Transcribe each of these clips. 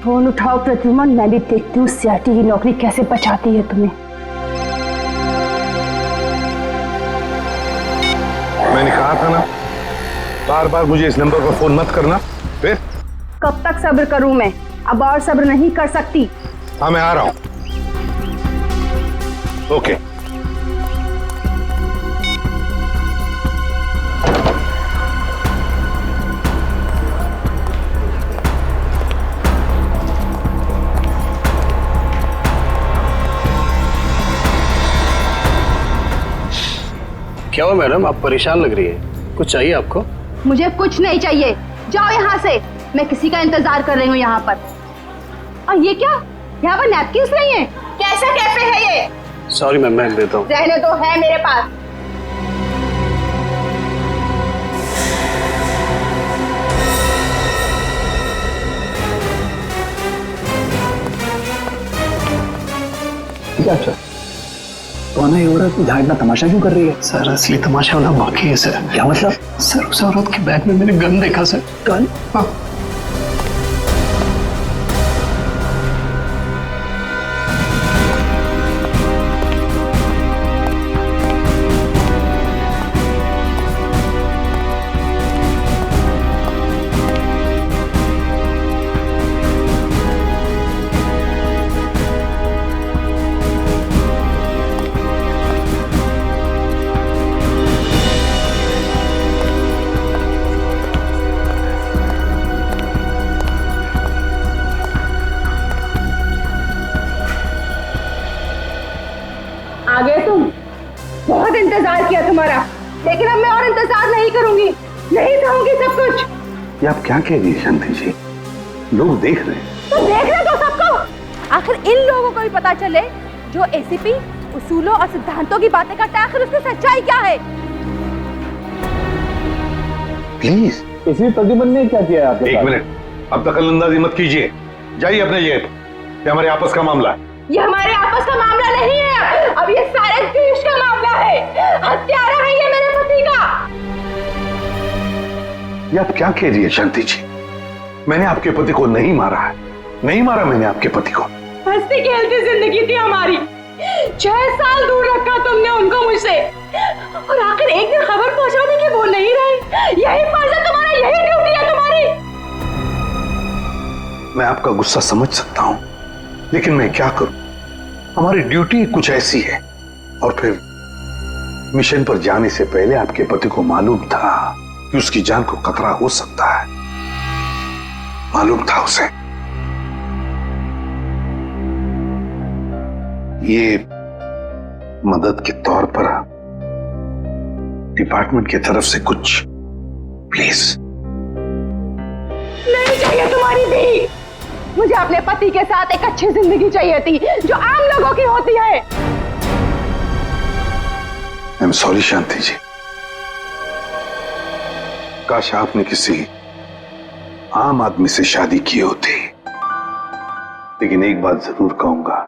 Phone उठाओ प्रद्युमन, मैं भी देखती हूँ सीआरटी की नौकरी कैसे बचाती है तुम्हें। मैंने कहा था ना, बार बार मुझे इस नंबर पर फोन मत करना। फिर कब तक सब्र करूं मैं, अब और सब्र नहीं कर सकती। हाँ मैं आ रहा हूं। ओके। क्या हुआ मैडम, आप परेशान लग रही है, कुछ चाहिए आपको? मुझे कुछ नहीं चाहिए, जाओ यहाँ से। मैं किसी का इंतजार कर रही हूँ यहाँ पर। और ये क्या, यहाँ पर नैपकिन्स नहीं है? कैसा कैफे है ये? सॉरी मैम, मैं देता हूँ। रहने दो, है मेरे पास। क्या अच्छा कौन है ये औरत, यहाँ इतना तमाशा क्यों कर रही है? सर असली तमाशा होना बाकी है सर। क्या मतलब? सर उस औरत के बैग में मैंने गन देखा सर। गन? हाँ। आ गए तुम? बहुत इंतजार किया तुम्हारा, लेकिन अब मैं और इंतजार नहीं करूंगी, नहीं सहूंगी सब कुछ। ये आप क्या कह रही है शांति जी? लोग देख रहे हैं। तो देखने दो सबको। आखिर इन लोगों को भी पता चले जो एसीपी उसूलों और सिद्धांतों की बातें करता है, आखिर उसकी सच्चाई क्या है। प्लीज। इसी प्रद्युमन ने क्या किया आपके एक साथ? मिनट, अब दखलंदाजी मत कीजिए, जाइए अपने जेब। ये हमारे आपस का मामला है। ये हमारे आपस का मामला नहीं है, अब ये सारे देश का मामला है। हत्यारा है ये मेरे पति का। ये आप क्या कह रही है शांति जी? मैंने आपके पति को नहीं मारा है, नहीं मारा मैंने आपके पति को। हंसती खेलती जिंदगी थी हमारी, 6 साल दूर रखा तुमने उनको मुझसे, और आखिर एक दिन खबर पहुंचा दी कि वो नहीं रहे। यही फर्ज है तुम्हारा, यही ड्यूटी है तुम्हारी। मैं आपका गुस्सा समझ सकता हूं, लेकिन मैं क्या करूं, हमारी ड्यूटी कुछ ऐसी है। और फिर मिशन पर जाने से पहले आपके पति को मालूम था कि उसकी जान को खतरा हो सकता है, मालूम था उसे। ये मदद के तौर पर डिपार्टमेंट की तरफ से कुछ प्लीज। नहीं चाहिए तुम्हारी भी, मुझे अपने पति के साथ एक अच्छी जिंदगी चाहिए थी जो आम लोगों की होती है। आई एम सॉरी शांति जी, काश आपने किसी आम आदमी से शादी की होती। लेकिन एक बात जरूर कहूंगा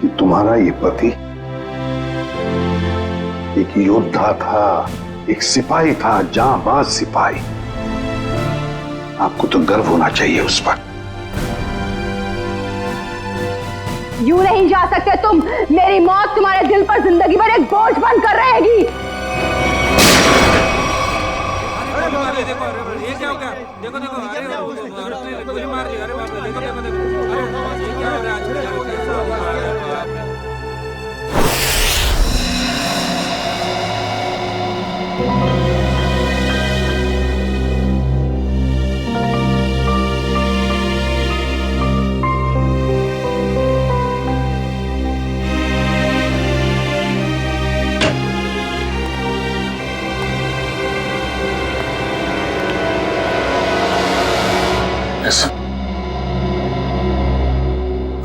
कि तुम्हारा ये पति एक योद्धा था, एक सिपाही था, जांबाज सिपाही। आपको तो गर्व होना चाहिए उस पर। यूं नहीं जा सकते तुम, मेरी मौत तुम्हारे दिल पर जिंदगी भर एक बोझ बनकर रहेगी। ये क्या हो गया? देखो देखो, अरे गोली मार दी। अरे बाप रे, देखो देखो देखो, अरे ये क्या हो रहा है?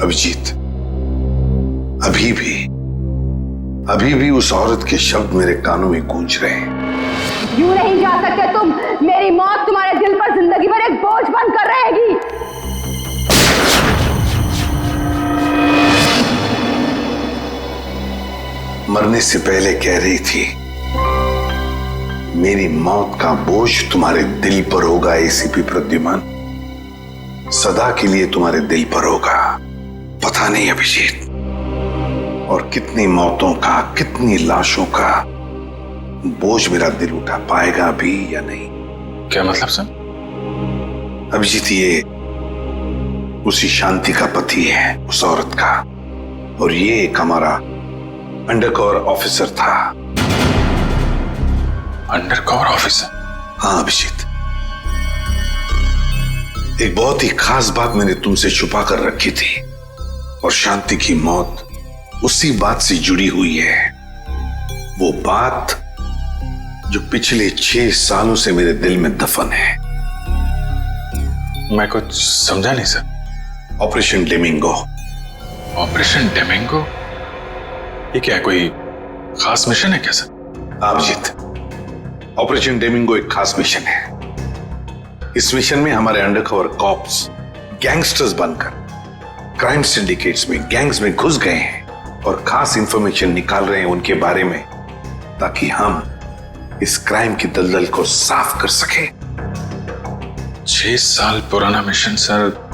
अभिजीत, अभी भी उस औरत के शब्द मेरे कानों में गूंज रहे हैं। यूं नहीं जा सकते तुम, मेरी मौत तुम्हारे दिल पर जिंदगी भर एक बोझ बनकर रहेगी। मरने से पहले कह रही थी, मेरी मौत का बोझ तुम्हारे दिल पर होगा एसीपी प्रद्युमन। सदा के लिए तुम्हारे दिल पर होगा। पता नहीं अभिजीत, और कितनी मौतों का, कितनी लाशों का बोझ मेरा दिल उठा पाएगा भी या नहीं। क्या मतलब सर? अभिजीत, ये उसी शांति का पति है, उस औरत का, और ये एक हमारा अंडरकवर ऑफिसर था। Undercover officer? हाँ अभिजीत, एक बहुत ही खास बात मैंने तुमसे छुपा कर रखी थी, और शांति की मौत उसी बात से जुड़ी हुई है। वो बात जो पिछले 6 सालों से मेरे दिल में दफन है। मैं कुछ समझा नहीं सर। ऑपरेशन डेमिंगो। ऑपरेशन डेमिंगो? ये क्या है, कोई खास मिशन है क्या सर? अभिजीत, ऑपरेशन डेमिंगो एक खास मिशन है। इस मिशन में हमारे अंडरकवर कॉप्स गैंगस्टर्स बनकर क्राइम सिंडिकेट्स में, गैंग्स में घुस गए हैं और खास इंफॉर्मेशन निकाल रहे हैं उनके बारे में, ताकि हम इस क्राइम की दलदल को साफ कर सके। 6 साल पुराना मिशन सर।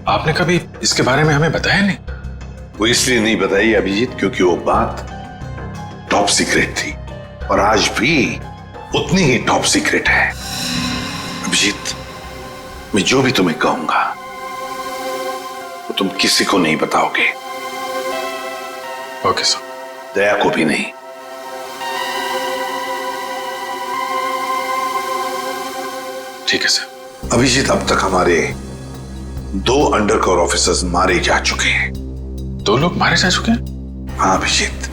आपने कभी इसके बारे में हमें बताया नहीं? वो इसलिए नहीं बताई अभिजीत, क्योंकि वो बात टॉप सीक्रेट थी, और आज भी उतनी ही टॉप सीक्रेट है। अभिजीत, मैं जो भी तुम्हें कहूंगा वो तुम किसी को नहीं बताओगे। Okay sir. दया को भी नहीं। ठीक है सर। अभिजीत, अब तक हमारे 2 अंडरकवर ऑफिसर्स मारे जा चुके हैं। 2 लोग मारे जा चुके हैं? हाँ अभिजीत,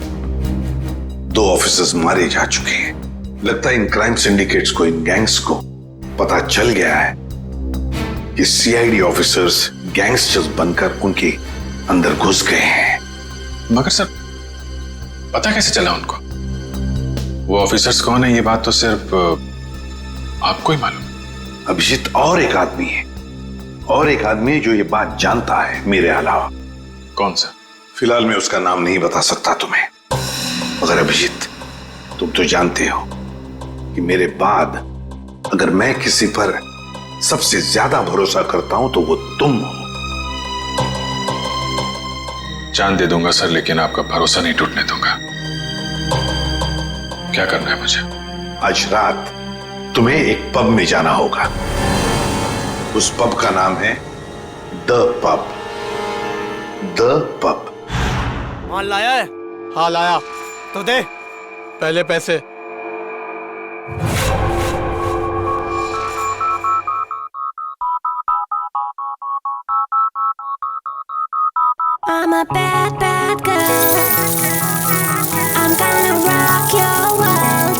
2 ऑफिसर्स मारे जा चुके हैं। लगता है इन क्राइम सिंडिकेट्स को, इन गैंग्स को पता चल गया है कि सीआईडी ऑफिसर्स गैंगस्टर्स बनकर उनके अंदर घुस गए हैं। मगर सर, पता कैसे चला उनको? वो ऑफिसर्स कौन है, ये बात तो सिर्फ आपको ही मालूम है। अभिजीत, और एक आदमी है, और एक आदमी है जो ये बात जानता है मेरे अलावा। कौन सा? फिलहाल मैं उसका नाम नहीं बता सकता तुम्हें, मगर अभिजीत, तुम तो जानते हो कि मेरे बाद अगर मैं किसी पर सबसे ज्यादा भरोसा करता हूं तो वो तुम हो। जान दे दूंगा सर, लेकिन आपका भरोसा नहीं टूटने दूंगा। क्या करना है मुझे? आज रात तुम्हें एक पब में जाना होगा। उस पब का नाम है द पब। The pub. माल लाया है? हाँ लाया। तो दे पहले पैसे। I'm a bad, bad girl. I'm gonna rock your world.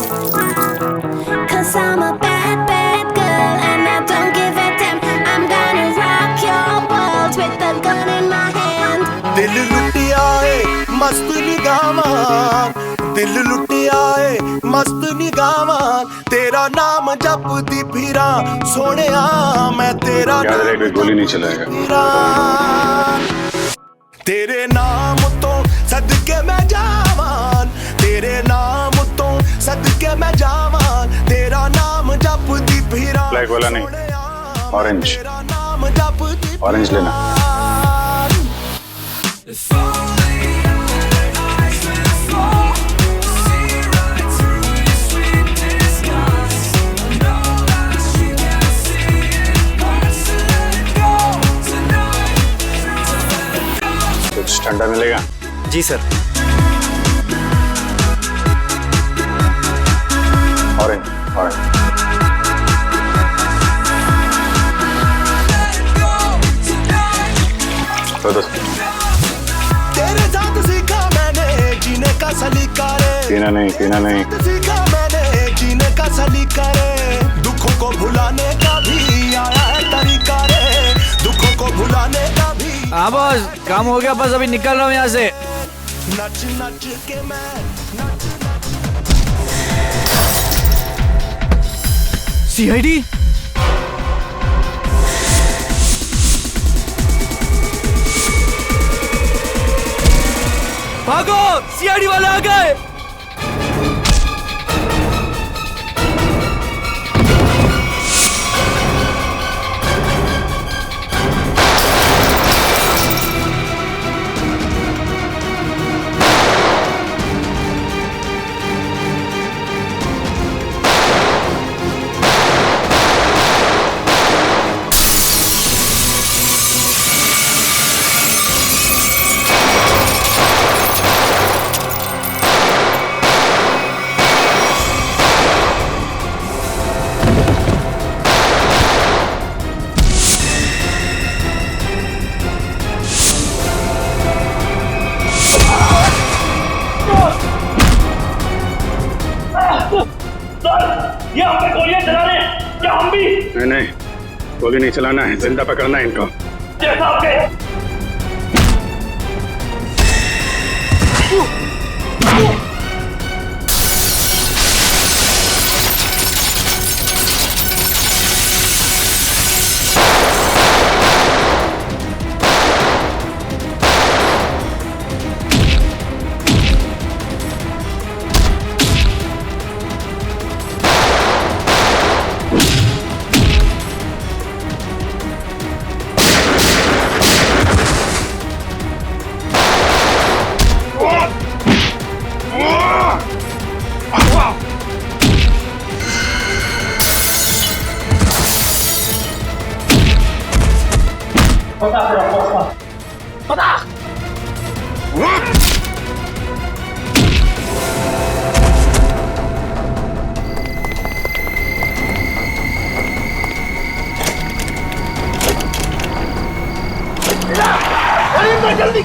'Cause I'm a bad, bad girl and I don't give a damn. I'm gonna rock your world with a gun in my hand. दिल लुटिया है मस्त निगावां, दिल लुटिया है मस्त निगावां, तेरा नाम जपदी फिरा सोनिया, मैं तेरा याद रहे, कोई गोली नहीं चलाएगा। तेरे नाम तो सदके मैं जावान, तेरे नाम तो सदके मैं जावान, तेरा नाम जपदी फिरा। ब्लैक वाला नहीं, ऑरेंज। ऑरेंज लेना। कुछ ठंडा मिलेगा? जी सर। Orange, orange. तो तेरे साथ सीखा मैंने जीने का सलीका रे, पीना नहीं, पीना नहीं। सीखा मैंने जीने का सलीका रे, दुखों को भुलाने का भी आया है तरीका रे, दुखों को भुलाने का भी। हाँ बॉस, काम हो गया, बस अभी निकल रहा हूँ यहाँ से। नच नच के मैं सीआईडी? भागो, सीआईडी वाले आ गए। सर ये हम पे गोलियां चला रहे हैं, क्या हम भी? नहीं, गोली नहीं चलाना है, जिंदा पकड़ना है इनको। जैसा आपके जल्दी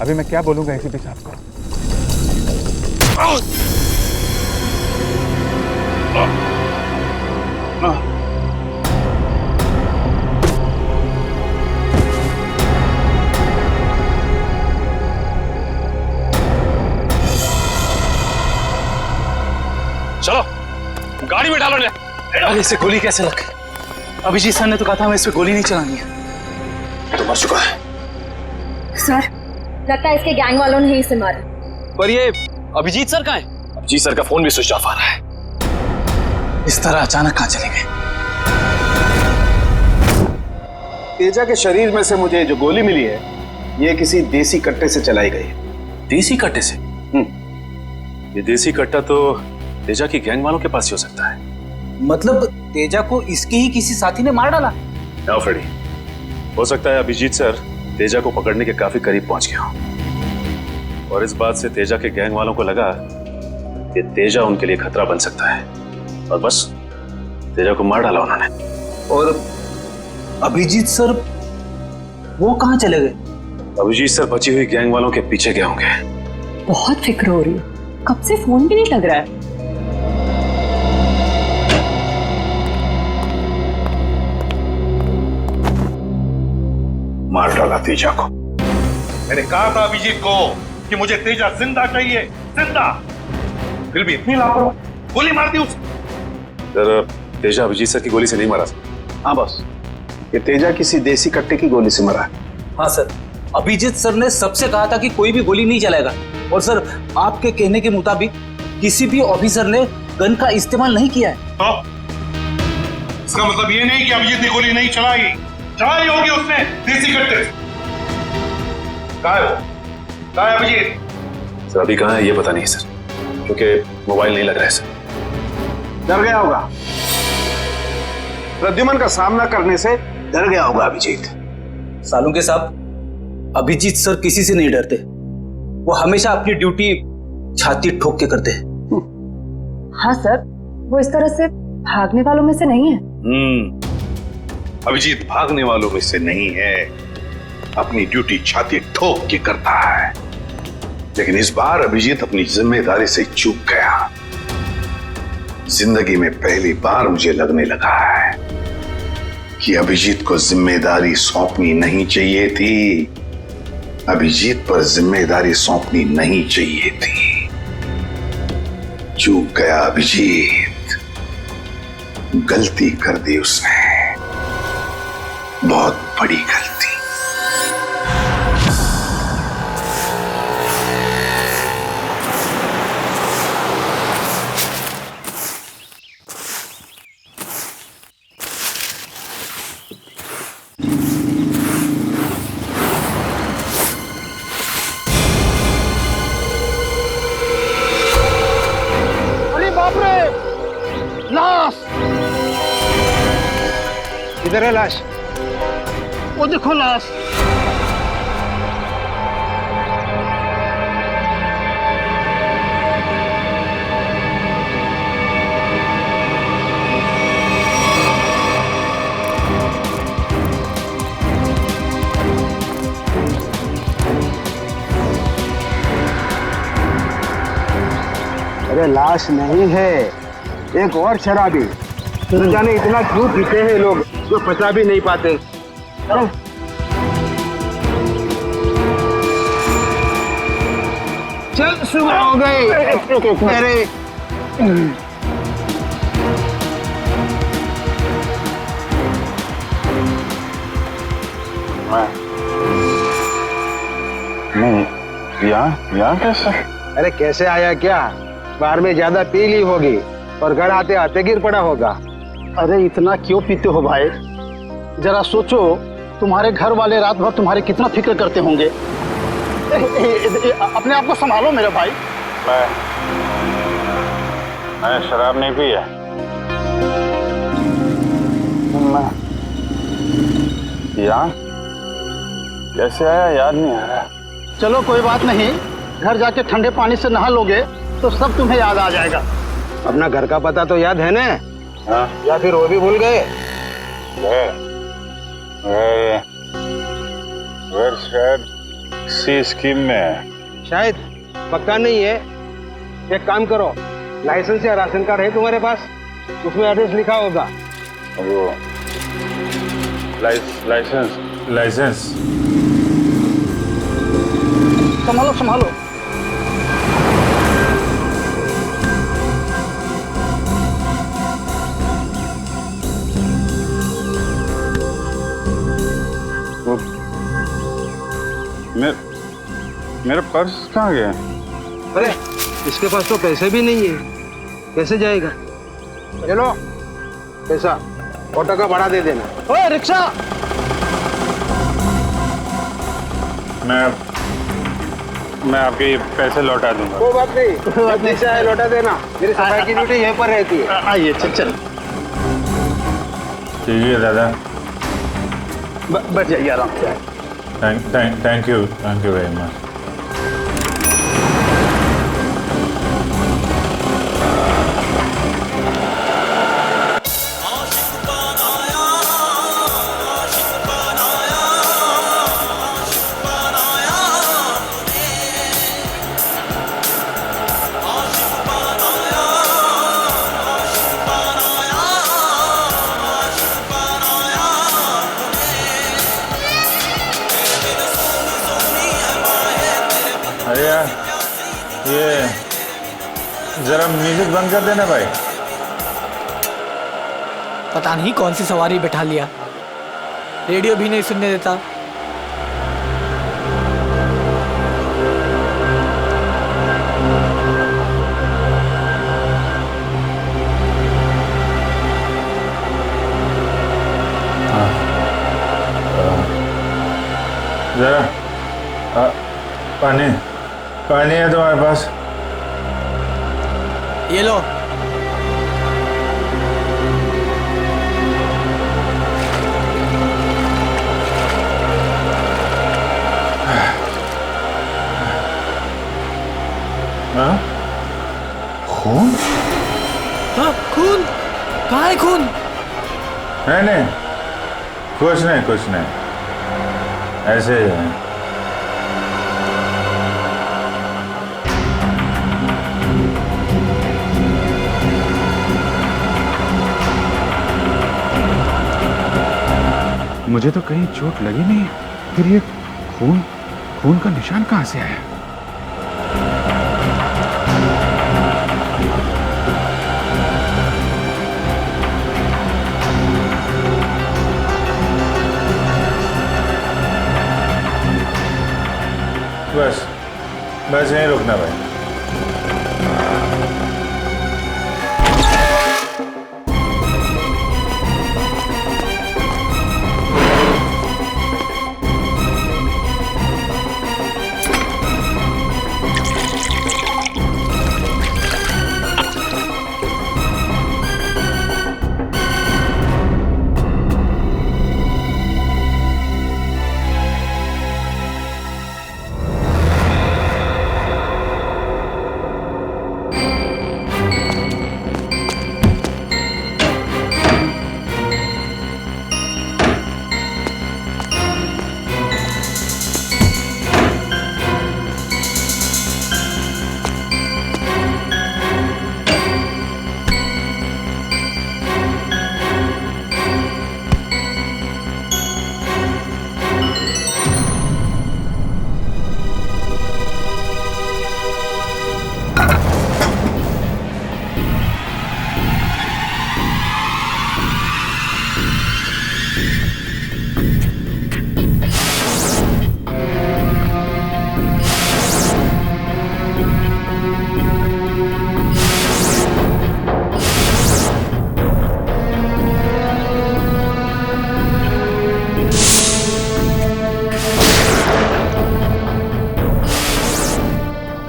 अभी मैं क्या बोलूंगा एसीपी साहब को? चलो गाड़ी में डालो ले। अरे इसे गोली कैसे लग गई? अभिजीत सर ने तो कहा था हमें इस पे गोली नहीं चलानी है। तो मर चुका है। सर लगता है इसके गैंग वालों ने ही इसे मारा। पर ये अभिजीत सर कहाँ है? अभिजीत सर का फोन भी स्विच ऑफ आ रहा है। इस तरह अचानक कहाँ चले गए? तेजा के शरीर में से मुझे जो गोली मिली है, ये किसी देसी कट्टे से चलाई गई है। देसी कट्टे से? ये देसी कट्टा तो तेजा की गैंग वालों के पास ही हो सकता है। मतलब तेजा को इसके ही किसी साथी ने मार डाला? ना फ्रेडी, हो सकता है अभिजीत सर तेजा को पकड़ने के काफी करीब पहुंच गया हो और इस बात से तेजा के गैंग वालों को लगा कि तेजा उनके लिए खतरा बन सकता है और बस तेजा को मार डाला उन्होंने। और अभिजीत सर वो कहाँ चले गए? अभिजीत सर बची हुई गैंग वालों के पीछे गए होंगे। बहुत फिक्र हो रही है, कब से फोन भी नहीं लग रहा है। मार डाला तेजा को। मैंने कहा था अभिजीत को कि मुझे तेजा जिंदा चाहिए, जिंदा। फिर भी इतनी लापरवाही, गोली मार दी उसे। सर तेजा अभिजीत सर की गोली से नहीं मारा। हाँ बॉस, ये तेजा किसी देसी कट्टे की गोली से मरा है। हाँ सर, अभिजीत सर ने सबसे कहा था कि कोई भी गोली नहीं चलाएगा और सर आपके कहने के मुताबिक किसी भी ऑफिसर ने गन का इस्तेमाल नहीं किया है। तो इसका मतलब ये नहीं कि अभिजीत ने गोली नहीं चलाई, चलाई होगी उसने देसी कट्टे से। कहाँ है वो? कहाँ है अभिजीत? सर अभी कहाँ है ये पता नहीं सर, क्योंकि मोबाइल नहीं लग रहा है सर। डर गया होगा, प्रद्युमन का सामना करने से डर गया होगा अभिजीत। सालों के साहब, अभिजीत सर किसी से नहीं डरते, वो हमेशा अपनी ड्यूटी छाती ठोक के करते हैं। हाँ सर, वो इस तरह से भागने वालों में से नहीं है। अभिजीत भागने वालों में से नहीं है, अपनी ड्यूटी छाती ठोक के करता है। लेकिन इस बार अभिजीत अपनी जिम्मेदारी से चूक गया। जिंदगी में पहली बार मुझे लगने लगा है कि अभिजीत को जिम्मेदारी सौंपनी नहीं चाहिए थी। अभिजीत पर जिम्मेदारी सौंपनी नहीं चाहिए थी। चूक गया अभिजीत, गलती कर दी उसने, बहुत बड़ी गलती। किधर है लाश? वो देखो लाश। अरे लाश नहीं है, एक और शराबी। न जाने इतना क्यों पीते हैं लोग जो पचा भी नहीं पाते। चल सुबह हो गई। अरे नहीं, यहाँ कैसे? अरे कैसे आया क्या? बाहर में ज्यादा पी ली होगी और घर आते आते गिर पड़ा होगा। अरे इतना क्यों पीते हो भाई? जरा सोचो, तुम्हारे घर वाले रात भर तुम्हारे कितना फिक्र करते होंगे। अपने आप को संभालो मेरे भाई। मैं शराब नहीं पी है। यहाँ कैसे आया याद नहीं आ रहा। चलो कोई बात नहीं, घर जाके ठंडे पानी से नहा लोगे तो सब तुम्हें याद आ जाएगा। अपना घर का पता तो याद है ना? हाँ? या फिर वो भी भूल गए? शायद सी स्कीम में है। शायद, पक्का नहीं है। एक काम करो, लाइसेंस या राशन कार्ड है तुम्हारे पास? उसमें एड्रेस लिखा होगा। वो लाइसेंस संभालो संभालो। मेरा पर्स कहाँ गया? अरे इसके पास तो पैसे भी नहीं है, कैसे जाएगा? चलो पैसा ऑटो का भाड़ा दे देना। ओए रिक्शा! मैं आपके पैसे लौटा दूंगा। कोई बात नहीं, पैसा है लौटा देना। मेरी सफाई की ड्यूटी यहीं पर रहती है। आइए चल। ठीक है दादा, बैठ जाइए आराम से। Thank you very much. अरे यार, ये जरा म्यूजिक बंद कर देना भाई। पता नहीं कौन सी सवारी बैठा लिया, रेडियो भी नहीं सुनने देता। जरा पानी है तुम्हारे पास? ये लो। खून? हाँ, खून? कहाँ है खून? नहीं, कुछ नहीं, ऐसे ही है। मुझे तो कहीं चोट लगी नहीं, फिर ये खून का निशान कहाँ से आया? बस यहीं रुकना भाई।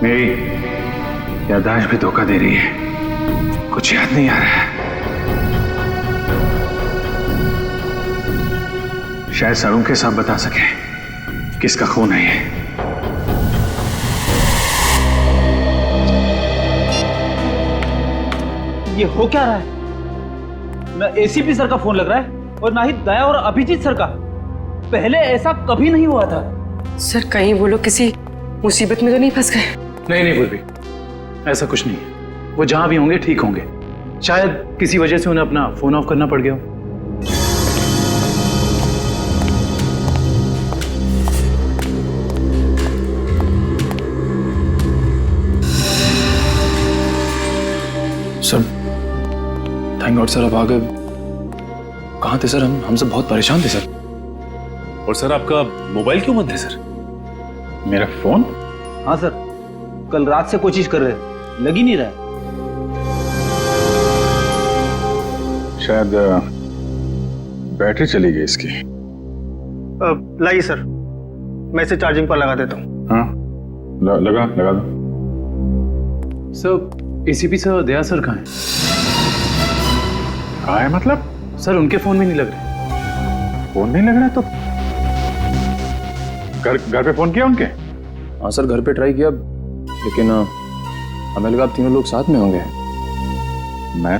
मेरी याददाश्त भी धोखा दे रही है, कुछ याद नहीं आ रहा है। शायद सरों के साथ बता सके किसका खून है ये। ये हो क्या रहा है? ना एसीपी सर का फोन लग रहा है और ना ही दया और अभिजीत सर का। पहले ऐसा कभी नहीं हुआ था। सर कहीं वो लोग किसी मुसीबत में तो नहीं फंस गए? नहीं पूर्वी, ऐसा कुछ नहीं है। वो जहां भी होंगे ठीक होंगे। शायद किसी वजह से उन्हें अपना फोन ऑफ करना पड़ गया हो। सर थैंक गॉड सर, अब आ गए। कहाँ थे सर? हम सब बहुत परेशान थे सर। और सर आपका मोबाइल क्यों बंद है सर? मेरा फोन? हाँ सर, कल रात से कोशिश कर रहे हैं, लग ही नहीं रहा है। शायद बैटरी चली गई इसकी। लाइए सर, मैं इसे चार्जिंग पर लगा देता हूँ। हाँ लगा दो। सर एसीपी सर, दया सर कहाँ हैं? कहाँ है मतलब? सर उनके फोन में नहीं लग रहे। फोन नहीं लग रहा तो घर पे फोन किया उनके? हाँ सर, घर पे ट्राई किया, लेकिन हमें लगा आप तीनों लोग साथ में होंगे। मैं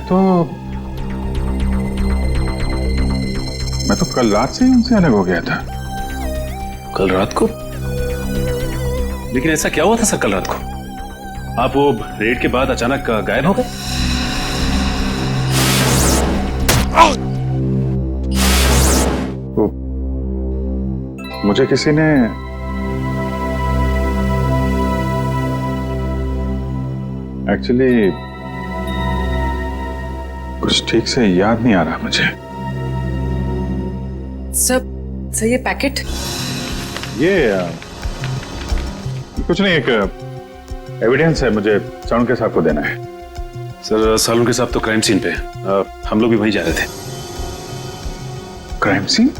तो कल रात से ही उनसे अलग हो गया था। कल रात को? लेकिन ऐसा क्या हुआ था सर कल रात को? आप वो रेड के बाद अचानक गायब हो गए? मुझे किसी ने एक्चुअली कुछ ठीक से याद नहीं आ रहा मुझे। सर ये पैकेट? ये कुछ नहीं, एक एविडेंस है, मुझे सालुन के साहब को देना है। सर सालुन के साहब तो क्राइम सीन पे, हम लोग भी वहीं जा रहे थे। Crime scene?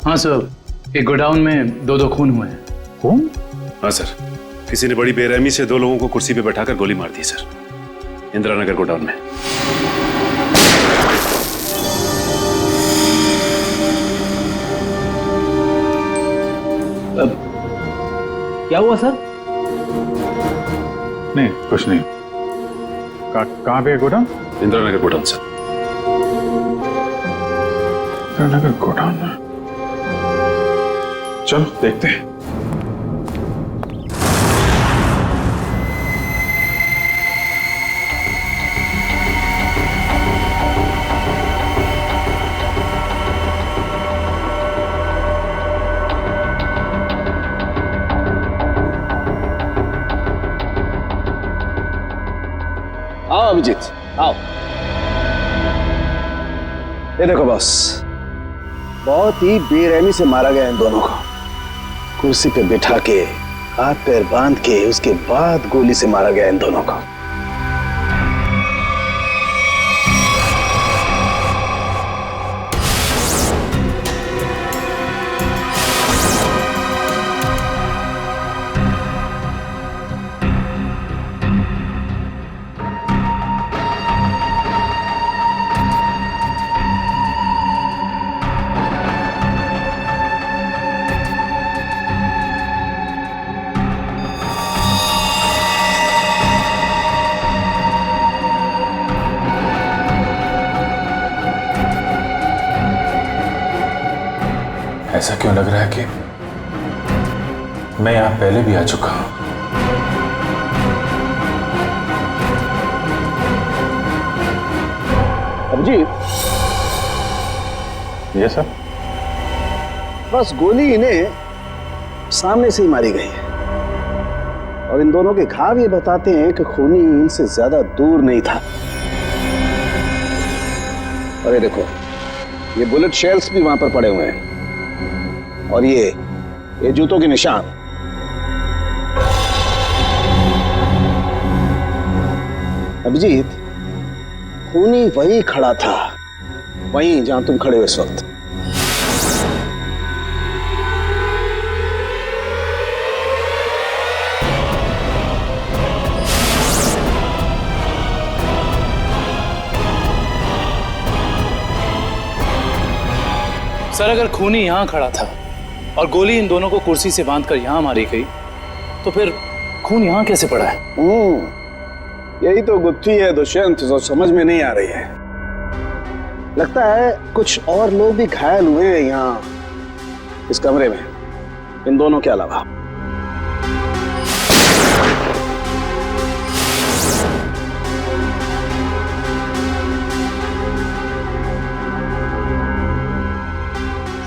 हाँ सर, एक गोडाउन में दो खून हुए हैं। खून? हाँ सर, किसी ने बड़ी बेरहमी से 2 लोगों को कुर्सी पे बैठाकर गोली मार दी सर, इंदिरा नगर गोडाउन में। अब क्या हुआ सर? नहीं कुछ नहीं। कहाँ पे है godown? Indira Nagar godown sir. Indira Nagar godown में? चल देखते हैं। आओ अभिजीत, आओ। ये देखो बॉस, बहुत ही बेरहमी से मारा गया इन दोनों को। कुर्सी पे बिठा के, हाथ पैर बांध के, उसके बाद गोली से मारा गया इन दोनों को। ऐसा क्यों लग रहा है कि मैं यहां पहले भी आ चुका हूं? अभिजीत, ये सर, बस गोली इन्हें सामने से ही मारी गई है और इन दोनों के घाव ये बताते हैं कि खूनी इनसे ज्यादा दूर नहीं था। अरे देखो, ये बुलेट शेल्स भी वहां पर पड़े हुए हैं और ये जूतों के निशान। अभिजीत, खूनी वहीं खड़ा था, वहीं जहां तुम खड़े हो इस वक्त। सर अगर खूनी यहाँ खड़ा था और गोली इन दोनों को कुर्सी से बांधकर यहाँ मारी गई तो फिर खून यहाँ कैसे पड़ा है? यही तो गुत्थी है दुष्यंत, जो समझ में नहीं आ रही है। लगता है कुछ और लोग भी घायल हुए हैं यहाँ इस कमरे में, इन दोनों के अलावा।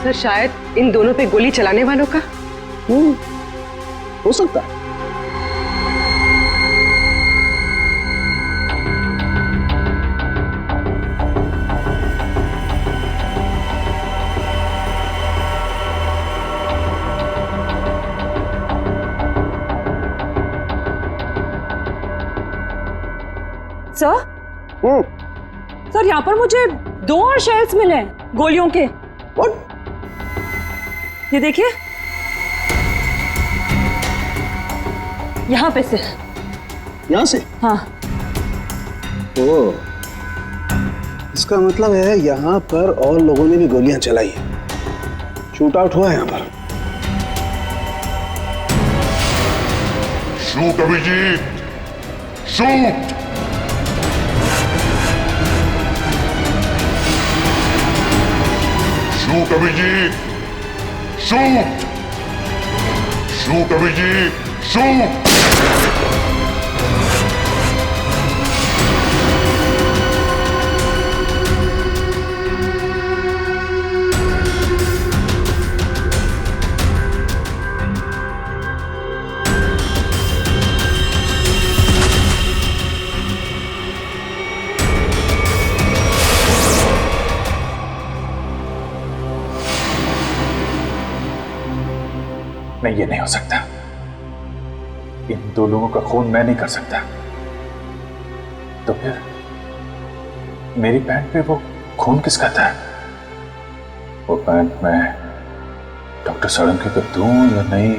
सर शायद इन दोनों पे गोली चलाने वालों का हो सकता है। सर सर यहाँ पर मुझे 2 और शेल्स मिले हैं गोलियों के। ये देखिए, यहाँ पे से। यहाँ से? हाँ। ओ, इसका मतलब है यहाँ पर और लोगों ने भी गोलियां चलाई हैं। शूट आउट हुआ है यहाँ पर। Shoot Abhijeet, shoot. Shoot Abhijeet, shoot. Shoot Abhijeet, shoot. नहीं, ये नहीं हो सकता। इन 2 लोगों का खून मैं नहीं कर सकता। तो फिर मेरी पैंट पे वो खून किसका था? वो पैंट मैं डॉक्टर साळुंखे को दूं या नहीं?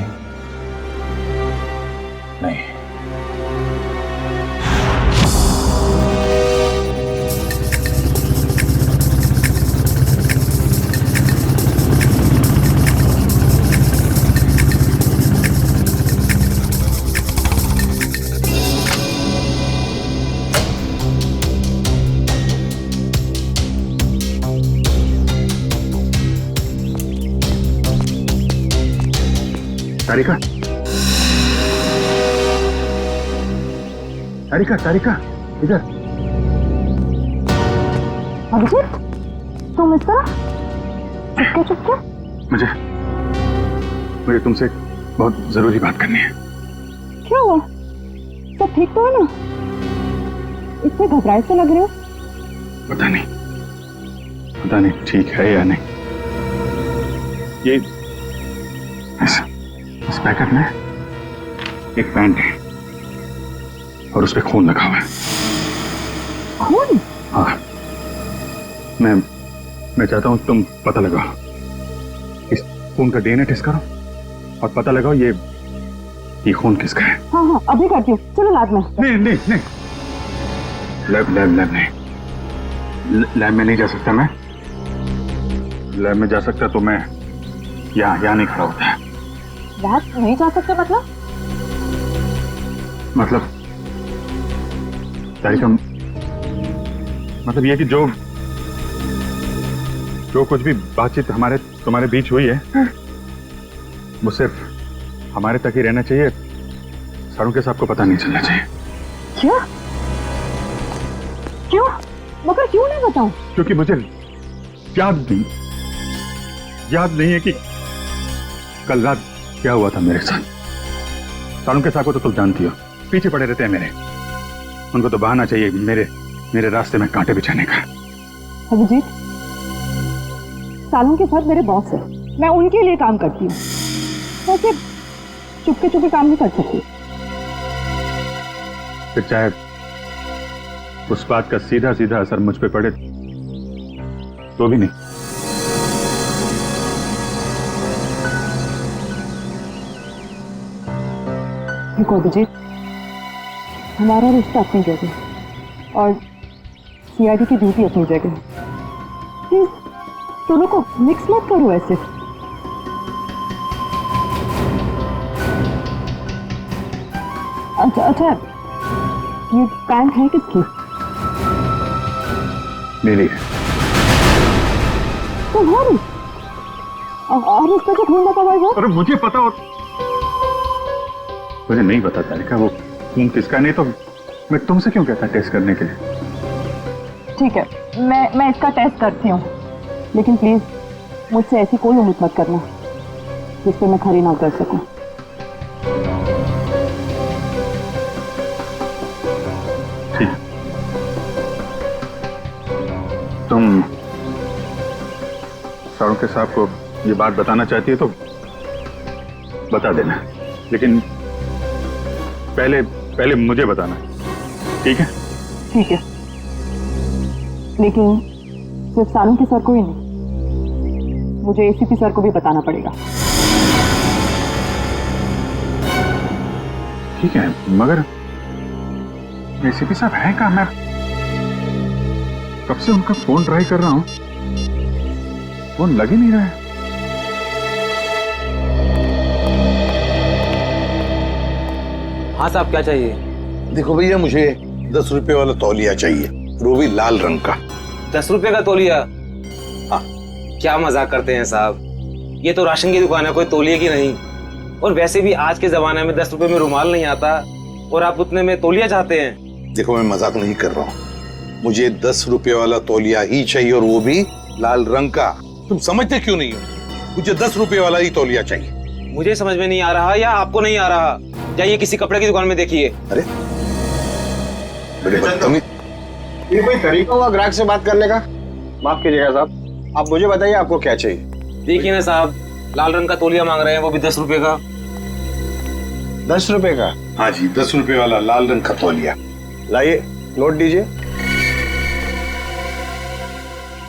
नहीं। तारिका, तारिका, तारिका, इधर। अभिजीत, तुम इस तरह चुपके चुपके? मुझे तुमसे बहुत जरूरी बात करनी है। क्या हुआ? सब ठीक तो है ना? इतने घबराए से लग रहे हो। पता नहीं ठीक है या नहीं। ये इस पैकेट में एक पैंट है और उस पे खून लगा हुआ है। खून? हाँ, मैं चाहता हूं तुम पता लगाओ, इस खून का डीएनए टेस्ट करो और पता लगाओ ये खून किसका है। हाँ हाँ, अभी करती हूँ। चलो लैब में। नहीं, लैब नहीं, लैब में नहीं जा सकता मैं। लैब में जा सकता तो मैं यहाँ नहीं खड़ा होता है। लैब नहीं जा सकते मतलब तारिका, मतलब ये कि जो कुछ भी बातचीत तुम्हारे बीच हुई है वो सिर्फ हमारे तक ही रहना चाहिए। साळुंखे साहब को पता नहीं चलना चाहिए। क्यों? मगर क्यों नहीं बताऊं? क्योंकि मुझे याद नहीं है कि कल रात क्या हुआ था मेरे साथ। साळुंखे साहब को तो तुम जानती हो, पीछे पड़े रहते हैं मेरे। उनको तो बहाना चाहिए मेरे रास्ते में कांटे बिछाने का। अभिजीत, साळुंखे साहब मेरे बॉस है, मैं उनके लिए काम करती हूँ। वैसे चुपके चुपके काम नहीं कर सकती। फिर चाहे उस बात का सीधा सीधा असर मुझ पे पड़े तो भी नहीं। देखो अभिजीत, हमारा रिश्ता अपनी जगह और सीआईडी की ड्यूटी अपनी जगह। प्लीज दोनों को मिक्स मत करो ऐसे। अच्छा, ये पैंट है किसकी? मेरी। तुम्हारी? और इसका जो खून लगा हुआ है? अरे मुझे पता और मुझे नहीं पता तालिका वो खून किसका, नहीं तो मैं तुमसे क्यों कहता टेस्ट करने के लिए। ठीक है, मैं इसका टेस्ट करती हूँ, लेकिन प्लीज मुझसे ऐसी कोई उम्मीद मत करना जिस पे मैं खरी ना कर सकूं। ठीक, तुम सारुके साहब को ये बात बताना चाहती है तो बता देना, लेकिन पहले मुझे बताना, ठीक है? ठीक है, लेकिन सिर्फ सारुके सर को ही नहीं, मुझे एसीपी सर को भी बताना पड़ेगा। ठीक है, मगर एसीपी साहब हैं कहाँ? मैं कब से उनका फोन ट्राई कर रहा हूँ, फोन लग ही नहीं रहा है। हाँ साहब, क्या चाहिए? देखो भैया, मुझे 10 रुपए वाला तौलिया चाहिए, वो भी लाल रंग का। 10 रुपए का तौलिया? हाँ, क्या मजाक करते हैं साहब, ये तो राशन की दुकान है, कोई तौलिए की नहीं। और वैसे भी आज के जमाने में 10 रुपए में रुमाल नहीं आता, और आप उतने में तौलिया चाहते हैं? देखो, मैं मजाक नहीं कर रहा हूँ, मुझे 10 रुपए वाला तौलिया ही चाहिए, और वो भी लाल रंग का। तुम समझते क्यों नहीं हो? मुझे 10 रुपए वाला ही तौलिया चाहिए। मुझे समझ में नहीं आ रहा या आपको नहीं आ रहा? जाइए किसी कपड़े की दुकान में देखिए। अरे बड़े बदतमीज। ये कोई तरीका हुआ ग्राहक से बात करने का? माफ कीजिएगा साहब, आप मुझे बताइए आपको क्या चाहिए। देखिए ना साहब, लाल रंग का तौलिया मांग रहे हैं, वो भी 10 रुपए का। 10 रुपए का? हाँ जी, 10 रुपए वाला लाल रंग का तौलिया। लाइए, नोट दीजिए।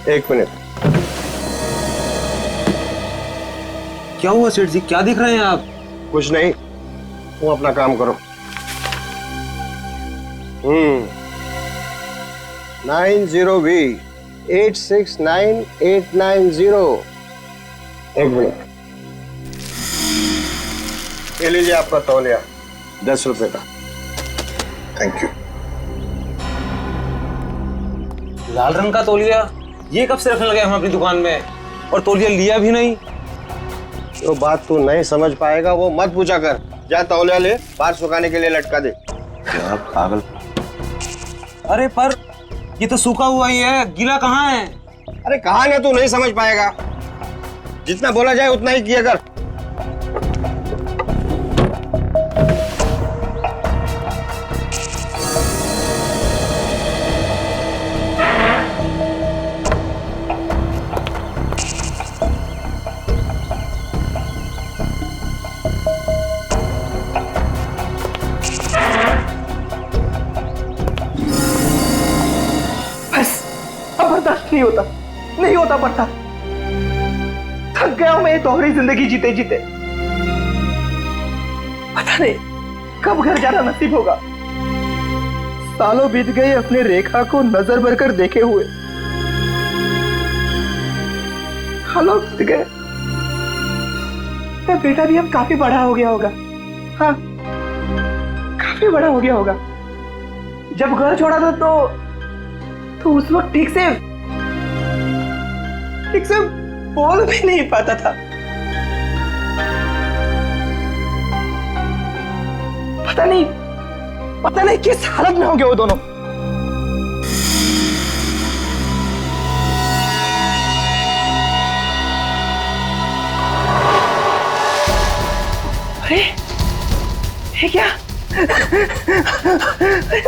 1 मिनट। क्या हुआ सेठ जी, क्या देख रहे हैं आप? कुछ नहीं, तुम अपना काम करो। 90V 869890। 1 मिनट, ये लीजिए आपका तौलिया, 10 रुपए का। Thank you. लाल रंग का तौलिया? ये कब से रखने लगे हम अपनी दुकान में, और तौलिया लिया भी नहीं? जो बात तू नहीं समझ पाएगा वो मत पूछा कर। जा तौलिया ले, बाहर सुखाने के लिए लटका दे। क्या पागल। अरे पर ये तो सूखा हुआ ही है, गीला कहाँ है? अरे कहाँ ना, तू नहीं समझ पाएगा। जितना बोला जाए उतना ही किया कर। नहीं होता पड़ता। थक गया हूं मैं ये दोहरी जिंदगी जीते जीते। पता नहीं कब घर जाना नसीब होगा। सालों बीत गए अपने रेखा को नजर भर कर देखे हुए। सालों बीत गए, मेरा बेटा भी अब काफी बड़ा हो गया होगा। हाँ, काफी बड़ा हो गया होगा। जब घर छोड़ा था तो उस वक्त ठीक से बोल भी नहीं पाता था। पता नहीं किस हालत में होंगे वो दोनों। अरे ये क्या?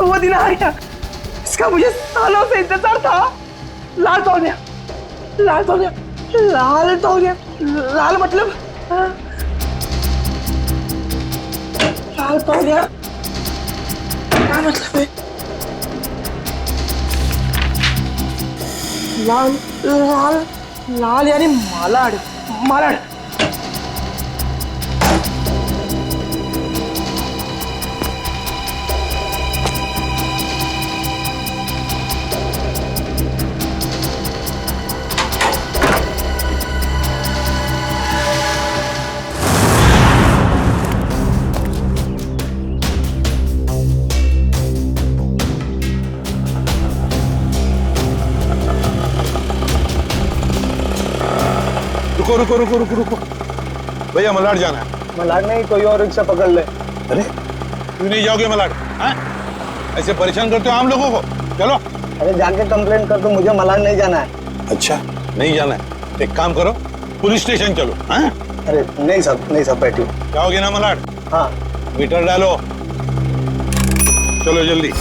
वो दिन आ गया, इसका मुझे सालों से इंतजार था। लाल तौलिया, लाल तौलिया, लाल तौलिया, लाल मतलब लाल तौलिया क्या मतलब है? लाल लाल लाल यानी मालाड, मालाड। रुको रुको रुको रुको रुको भैया मलाड जाना है। मलाड नहीं, कोई और रिक्शा पकड़ ले। अरे क्यों नहीं जाओगे मलाड? ऐसे परेशान करते हो हम लोगों को, चलो। अरे जाके कंप्लेंट कर दो, मुझे मलाड नहीं जाना है। अच्छा नहीं जाना है, एक काम करो पुलिस स्टेशन चलो। अरे नहीं साहब बैठिए। जाओगे ना मलाड? हाँ। मीटर डालो, चलो जल्दी।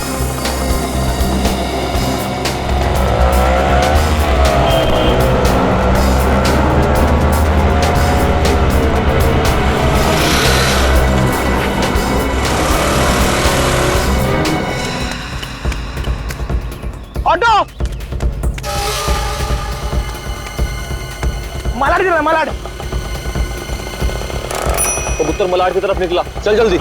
ऑटो मलाड चला, मलाड। कबूतर मलाड की तरफ निकला, चल जल्दी।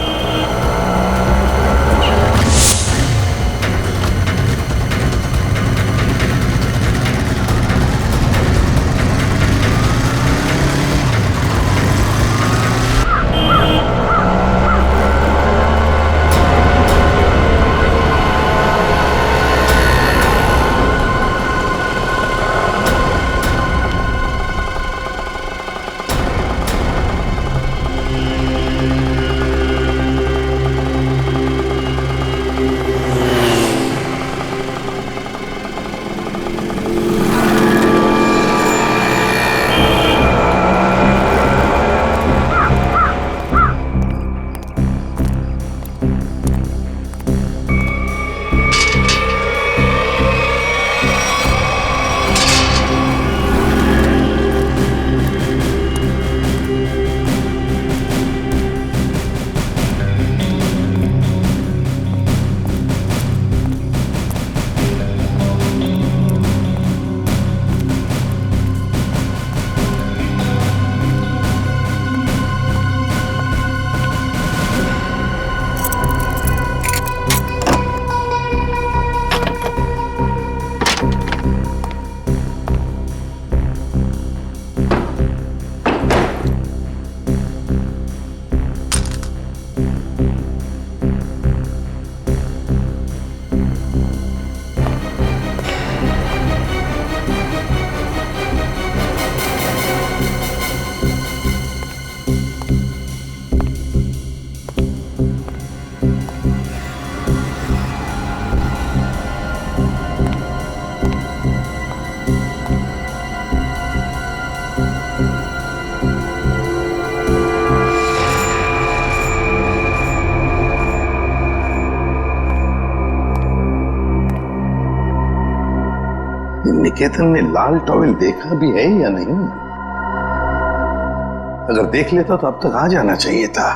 निकेतन ने लाल टॉवेल देखा भी है या नहीं? अगर देख लेता तो अब तक आ जाना चाहिए था।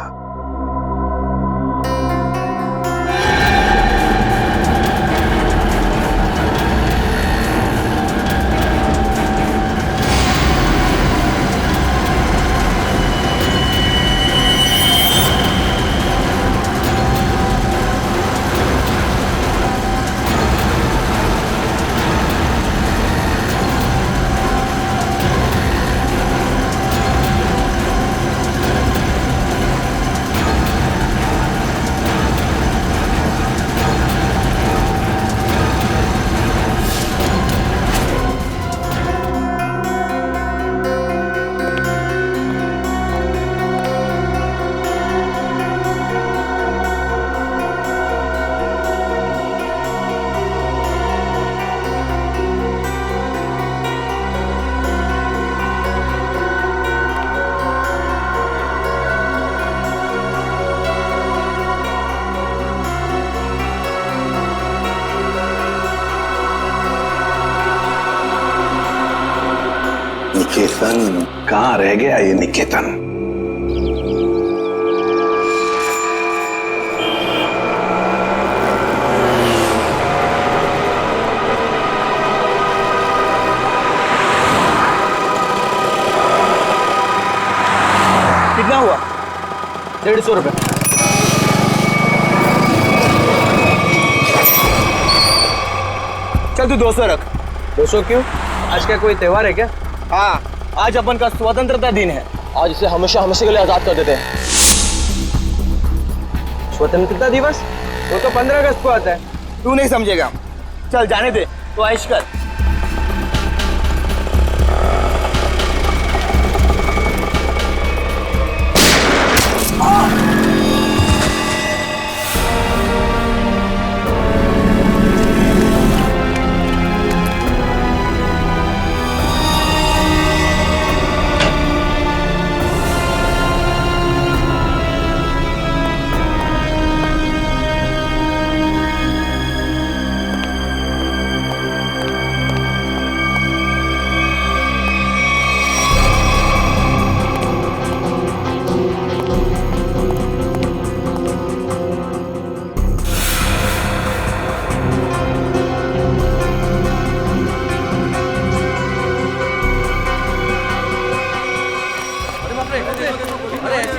निकेतन कहाँ रह गया ये निकेतन? कितना हुआ? 150 रुपए। चल तू 200 रख। 200 क्यों? आज क्या कोई त्योहार है क्या? हाँ, आज अपन का स्वतंत्रता दिन है। आज इसे हमेशा हमेशा के लिए आजाद कर देते हैं। स्वतंत्रता दिवस वो तो 15 अगस्त को आता है। तू नहीं समझेगा। चल जाने दे, तो ऐश कर।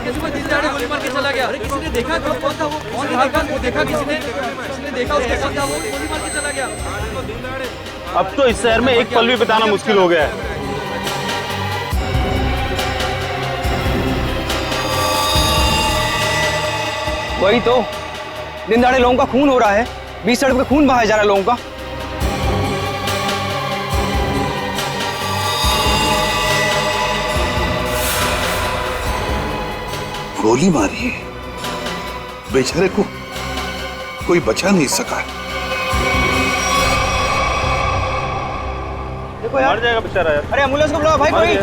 कैसे कोई दिन दहाड़े गोली मार के चला गया? अरे किसी ने देखा कौन था वो? कौन देखा? वो देखा किसी ने देखा उसके कौन था वो? गोली मार के चला गया। अब तो इस शहर में एक पल भी बिताना मुश्किल हो गया है। वही तो, दिन दहाड़े लोगों का खून हो रहा है, बीच सड़क पे खून बहाया जा रहा है लोगों का। गोली मारी है, बेचारे को कोई बचा नहीं सका। देखो यार, मर जाएगा बेचारा यार। अरे एम्बुलेंस को बुलाओ भाई कोई।